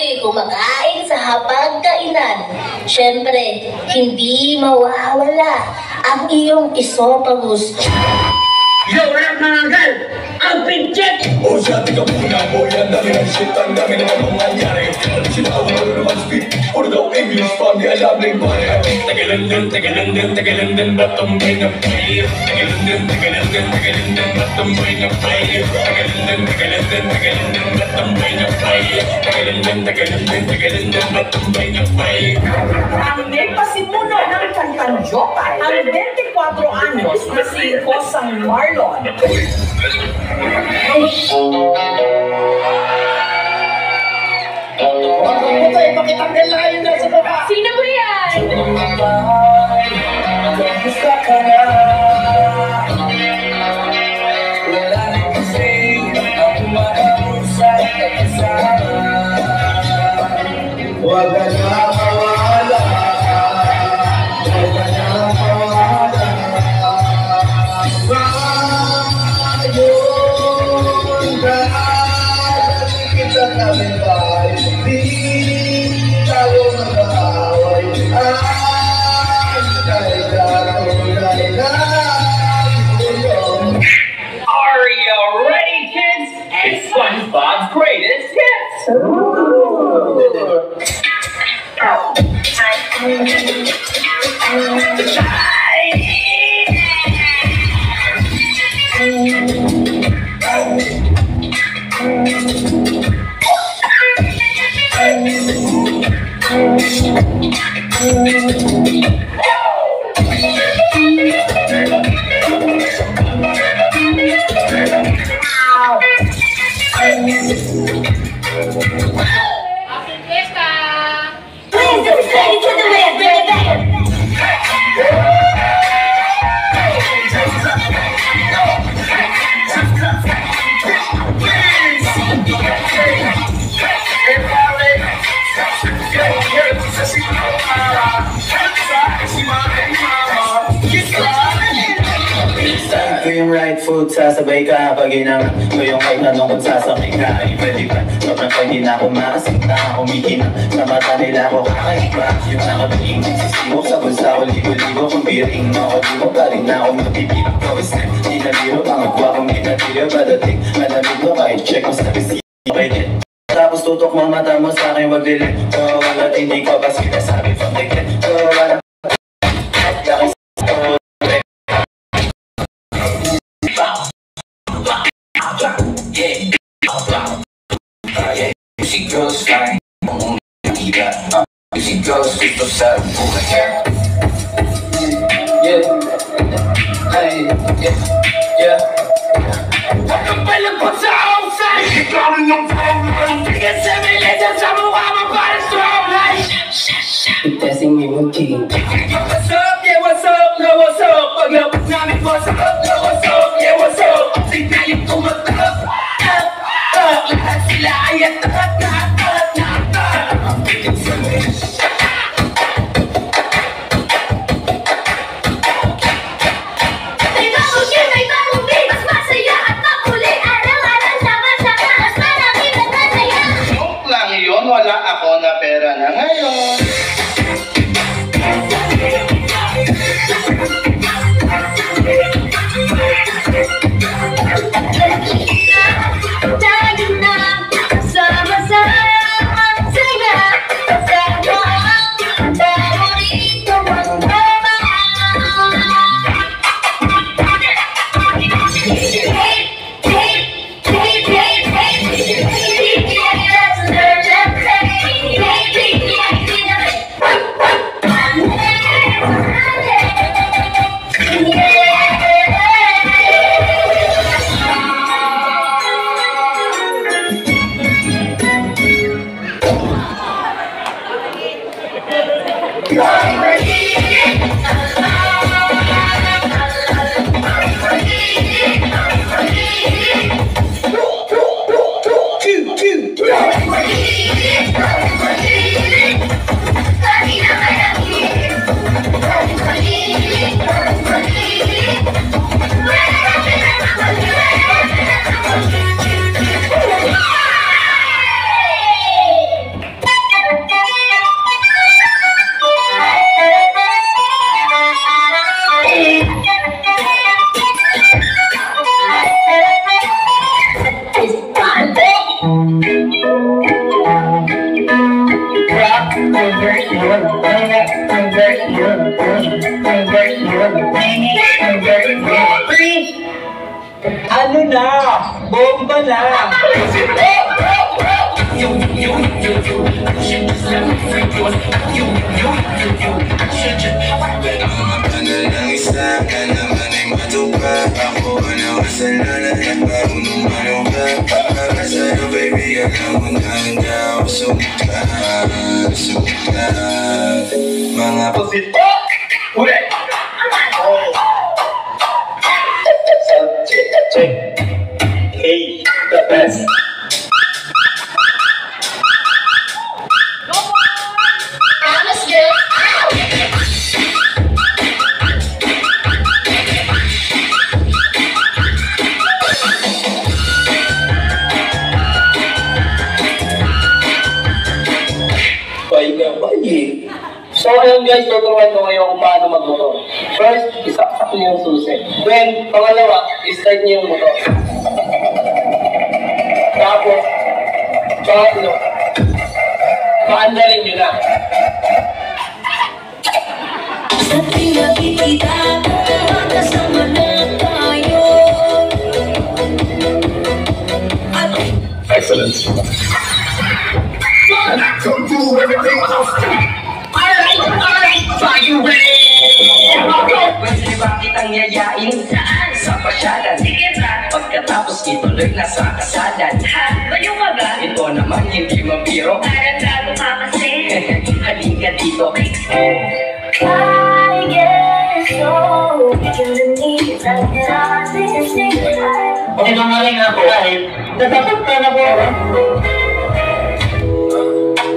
ako'y kumakain sa hapagkainan, syempre, hindi mawawala ang iyong esophagus. Yo, rap mga gal! Ang pinchek! O siya, tika muna po, yan dami ng shit, ang dami naman ang mangyari. Sila ako naman speak, puro daw English pa, di alam na yung pare. Tagalan din, batumbay na pair. Tagalan din, batumbay na pair. Tagalan din, batumbay na pair. Tagalan din, batumbay na pair. Ang may pasimuno ng Kankanjopay, ang 24 anyos na si Kosang Marlon. Pakitanggal na kayo na sa baba! Sino ba yan? Gusto ka na. Wala rin kasi ang mausay na kasama. Huwag ka na mawala. Huwag ka na mawala. Ngayon ka, kita namin tayo. Di tayo mag-aaway. Are you ready, kids? It's SpongeBob's greatest hits! Yung rightful, sasabay ka pag inangat ko yung kahit anong kung sasakay ka. Pwede ba? Sobrang pwede na ako masinta. Umihinang sa mata nila ako kakaiba. Yung nakatingin nagsisibok sa bulsa ko ligo-ligo. Kung biring na ako di mo galing na ako mapipilip ko. Di na biro, pangagwa kong ginatira. Padating, malamig mo kahit check mo sa receipt. Tapos tutok mo mata mo sa akin wag dilim. So wala't hindi ko bas kinasabi from the get. So wala She goes flying, she goes super sad. Yeah, hey, yeah. Ang palang ko sa outside! Ikaw rin yung phone. Tingin sa milita sa mukha mo para strong light. testing me with key. What's up, yeah, what's up, no, what's up? Paglabas namin, what's up, no, what's up, yeah, what's up? Signaling tumatap, lahat sila ay atat. Wala ako na pera na ngayon. Ano na? Bomba na! Ano lang isa ka naman ay matupad. Ako ang nakasalanan at marunong malungkad. Para sa'yo baby, alam mo na handa ako sumuklat. Mga Ulit! Check. Hey, the best. Promise, girl. So ayun guys, tuturuan ko ngayon kung paano magmotor. First, isaksak niyo yung susi. Then, pangalawa, start niyo yung motor. Tapos, pangatlo, paandarin niyo na. Sa pinakikita, magkasama na tayo. Excellent. Come do everything else. Are you ready? Pwede ba kitang yayain? Saan? Sa pasyalan. Sige ba? Pagkatapos ituloy na sa kasalan. Ha? Bayo ka ba? Ito naman hindi mabiro. Parang gago ka kasi. Halika dito. I guess so. Feeling needs like this. Okay, nangaling ako kahit natapos ka na po.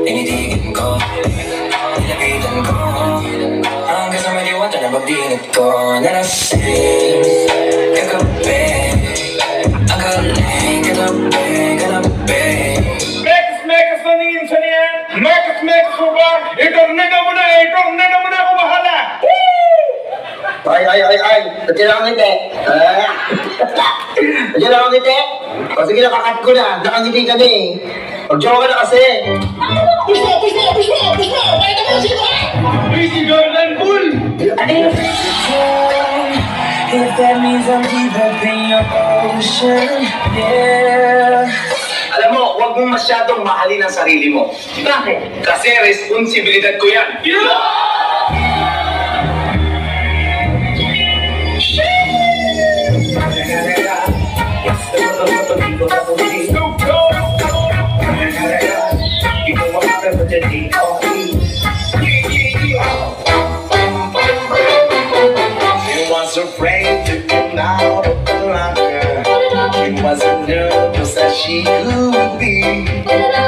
tinitigin ko, nilapitan ko. Hanggang sa may diwata na pagdinig ko. Nalasing kagabi, ang galing kagabi. Mekas na ningin sa niya. Mekas mo ba? Itornado mo na ako bahala. Ay, kailangan ngiti. Kailangan ngiti. O sige, nakakat ko na. Nakangiti ka na eh. Mag-joke ka na kasi. Easy Jordan Bull. If that means I'm deeper than your ocean, yeah. Alam mo, huwag mong masyadong mahalin ang sarili mo. Bakit? Kasi responsibilidad ko yan. He was afraid to come out of the locker. He wasn't nervous as she could be.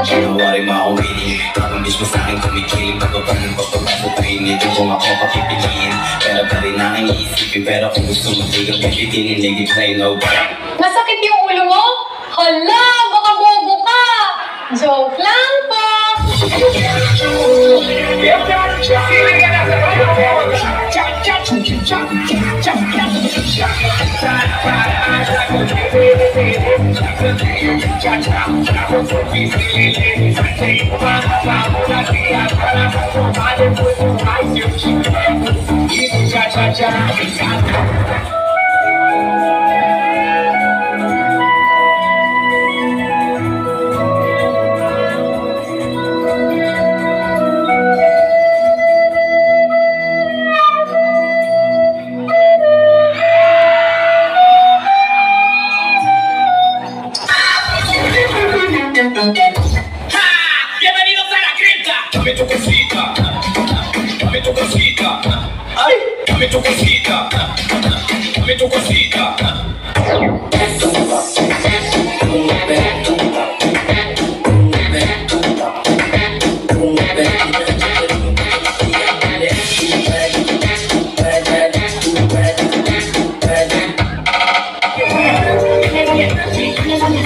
Ginawa rin makawili. Kapag mismo sa'kin kumikiling. Pagpapalang pagpapasok pinigil kung ako papipiliin. Pero pa rin ang iisipin. Pero kung gusto mo tigil pipitin. Hindi play no game. Masakit yung ulo mo? Hala, baka bobo ka! Joke lang po! Bienvenidos a la cripta. Dame tu cosita, dame tu cosita, Ay! dame tu cosita, dame tu cosita.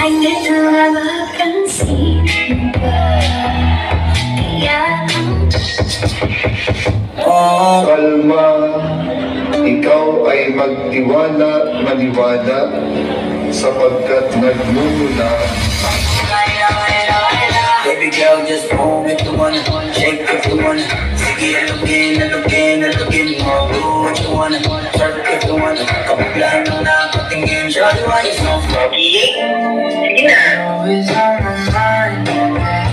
I need to have a fancy. Yeah. Kalma, ikaw ay magtiwala, maniwala, sapagkat nagmumula. Baby girl, just move if you wanna, shake if you wanna, Alugin mo. Do what you wanna, try if you wanna. Kapag lang nang nakatingin, shawty, why you so foggy? Sige na. Always on my mind,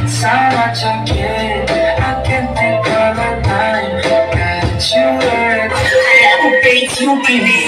it's how much I care. I can't think of a time that you were. Who hates you, baby?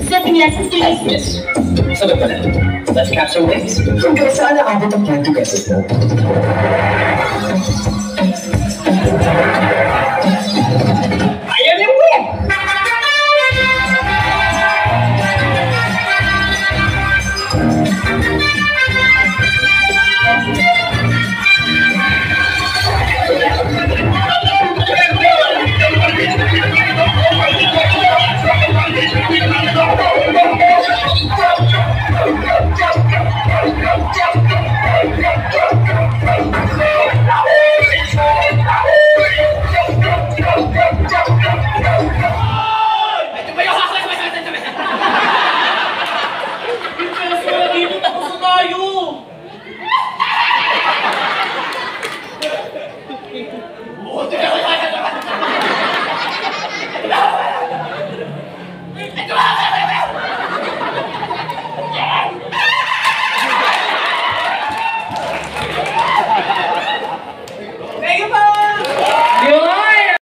Setting lessons, please. Yes. Sabi pala. Let's capture waves. Hanggang saan naabot ang 20 pesos mo?